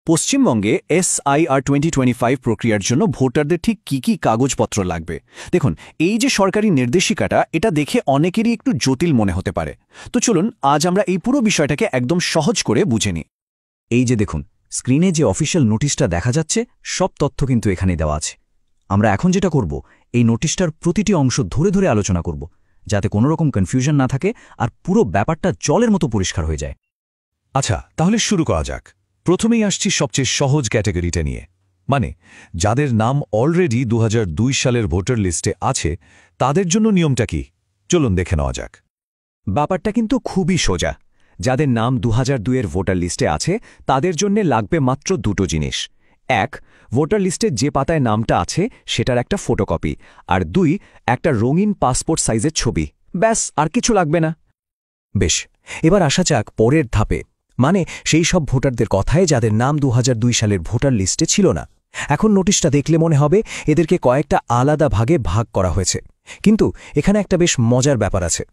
পশ্চিমবঙ্গে SIR 2025 প্রক্রিয়ার জন্য ভোটারদের ঠিক কি কি কাগজপত্র লাগবে দেখুন এই যে সরকারি নির্দেশিকাটা এটা দেখে অনেকেরই একটু জটিল মনে হতে পারে তো চলুন আজ আমরা এই পুরো বিষয়টাকে একদম সহজ করে বুঝে নিই। এই যে দেখুন স্ক্রিনে যে অফিশিয়াল নোটিশটা দেখা যাচ্ছে সব তথ্য কিন্তু এখানে দেওয়া আছে। আমরা এখন যেটা করব এই নোটিশটার প্রতিটি অংশ ধরে ধরে আলোচনা করব যাতে কোনো রকম কনফিউশন না থাকে আর পুরো ব্যাপারটা জলের মতো পরিষ্কার হয়ে যায়। আচ্ছা, তাহলে শুরু করা যাক। প্রথমেই আসছি সবচেয়ে সহজ ক্যাটাগরিটা নিয়ে, মানে যাদের নাম অলরেডি 2002 সালের ভোটার লিস্টে আছে তাদের জন্য নিয়মটা কি, চলুন দেখে নেওয়া যাক। ব্যাপারটা কিন্তু খুবই সোজা। যাদের নাম 2002-এর ভোটার লিস্টে আছে তাদের জন্য লাগবে মাত্র দুটো জিনিস। এক, ভোটার লিস্টের যে পাতায় নামটা আছে সেটার একটা ফটোকপি, আর দুই, একটা রঙিন পাসপোর্ট সাইজের ছবি। ব্যাস, আর কিছু লাগবে না। বেশ, এবার আসা যাক পরের ধাপে, মানে সেই সব ভোটারদের কথায় যাদের নাম 2002 সালের ভোটার লিস্টে ছিল না। এখন নোটিশটা দেখলে মনে হবে এদেরকে কয়েকটা আলাদা ভাগে ভাগ করা হয়েছে, কিন্তু এখানে একটা বেশ মজার ব্যাপার আছে।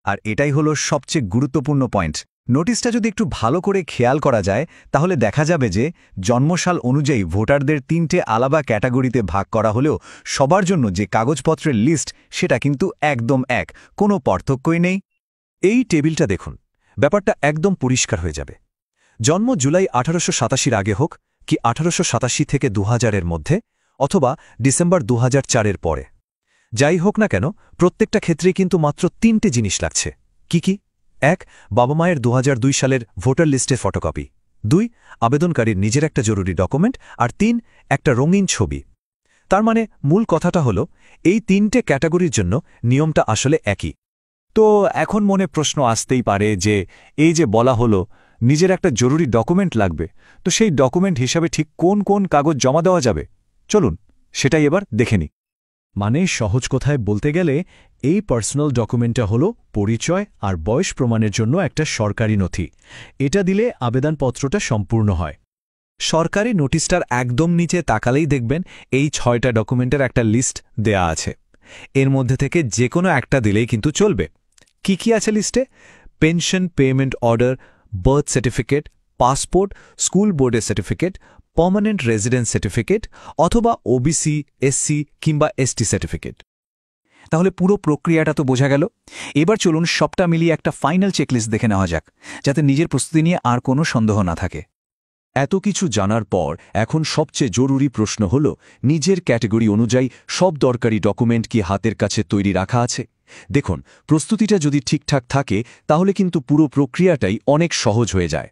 আর এটাই হলো সবচেয়ে গুরুত্বপূর্ণ পয়েন্ট। নোটিশটা যদি একটু ভালো করে খেয়াল করা যায় তাহলে দেখা যাবে যে জন্মসাল অনুযায়ী ভোটারদের 3টে আলাদা ক্যাটাগরিতে ভাগ করা হলেও সবার জন্য যে কাগজপত্রের লিস্ট সেটা কিন্তু একদম এক, কোনো পার্থক্যই নেই। এই টেবিলটা দেখুন, ব্যাপারটা একদম পরিষ্কার হয়ে যাবে। জন্ম জুলাই 1887 আগে হোক কি 1887 থেকে 2000-এর মধ্যে, অথবা ডিসেম্বর 2004-এর পরে, যাই হোক না কেন প্রত্যেকটা ক্ষেত্রেই কিন্তু মাত্র 3টে জিনিস লাগছে। কি কি? 1, বাবা মায়ের 2002 সালের ভোটার লিস্টের ফটোকপি। 2, আবেদনকারীর নিজের একটা জরুরি ডকুমেন্ট। আর 3, একটা রঙিন ছবি। তার মানে মূল কথাটা হলো এই 3টে ক্যাটাগরির জন্য নিয়মটা আসলে একই। তো এখন মনে প্রশ্ন আসতেই পারে যে এই যে বলা হলো নিজের একটা জরুরি ডকুমেন্ট লাগবে, তো সেই ডকুমেন্ট হিসাবে ঠিক কোন কোন কাগজ জমা দেওয়া যাবে, চলুন সেটাই এবার দেখে নিই। মানে সহজ কথায় বলতে গেলে এই পার্সোনাল ডকুমেন্টটা হলো পরিচয় আর বয়স প্রমাণের জন্য একটা সরকারি নথি। এটা দিলে আবেদনপত্রটা সম্পূর্ণ হয়। সরকারি নোটিশটার একদম নিচে তাকালেই দেখবেন এই 6টা ডকুমেন্টের একটা লিস্ট দেয়া আছে। এর মধ্যে থেকে যে কোনো একটা দিলেই কিন্তু চলবে। কি কি আছে লিস্টে? Pension payment order, birth certificate, passport, school বোর্ডের সার্টিফিকেট, পার্মানেন্ট রেসিডেন্স সার্টিফিকেট, অথবা ওবিসি, এসসি কিংবা এসটি সার্টিফিকেট। তাহলে পুরো প্রক্রিয়াটা তো বোঝা গেল। এবার চলুন সবটা মিলিয়ে একটা ফাইনাল চেকলিস্ট দেখে নেওয়া যাক, যাতে নিজের প্রস্তুতি নিয়ে আর কোনো সন্দেহ না থাকে। এত কিছু জানার পর এখন সবচেয়ে জরুরি প্রশ্ন হল, নিজের ক্যাটাগরি অনুযায়ী সব দরকারি ডকুমেন্ট কি হাতের কাছে তৈরি রাখা আছে? দেখুন, প্রস্তুতিটা যদি ঠিকঠাক থাকে তাহলে কিন্তু পুরো প্রক্রিয়াটাই অনেক সহজ হয়ে যায়।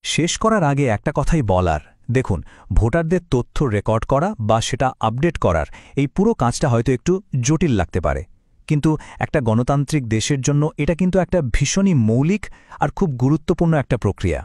শেষ করার আগে একটা কথাই বলার, দেখুন ভোটারদের তথ্য রেকর্ড করা বা সেটা আপডেট করার এই পুরো কাজটা হয়তো একটু জটিল লাগতে পারে, কিন্তু একটা গণতান্ত্রিক দেশের জন্য এটা কিন্তু একটা ভীষণই মৌলিক আর খুব গুরুত্বপূর্ণ একটা প্রক্রিয়া।